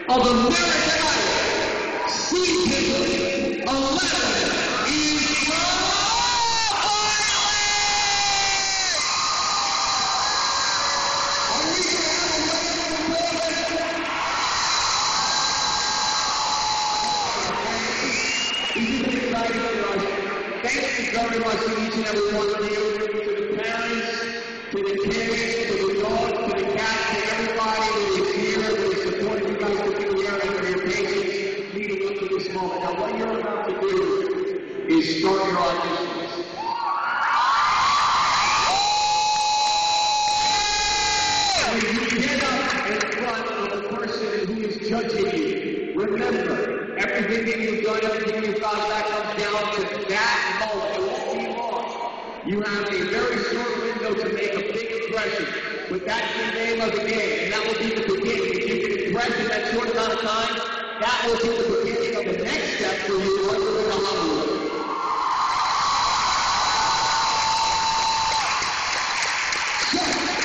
Of American Idol, season 11 is Thank you very much to each and every one of you, to the parents, to the kids, to the dogs, to the cats, to everybody that is here, that is supporting you guys to be here, and for your patience leading up to this moment. Now, what you're about to do is start your auditions. When you get up in front of the person who is judging you, remember, everything that you've done, everything you've got, that comes down to that moment. It won't be long. You have a very short window to make a big impression, but that's the name of the game, and that will be the beginning. If you can impress in that short amount of time, that will be the beginning of the next step for you once you're in Hollywood. Yeah.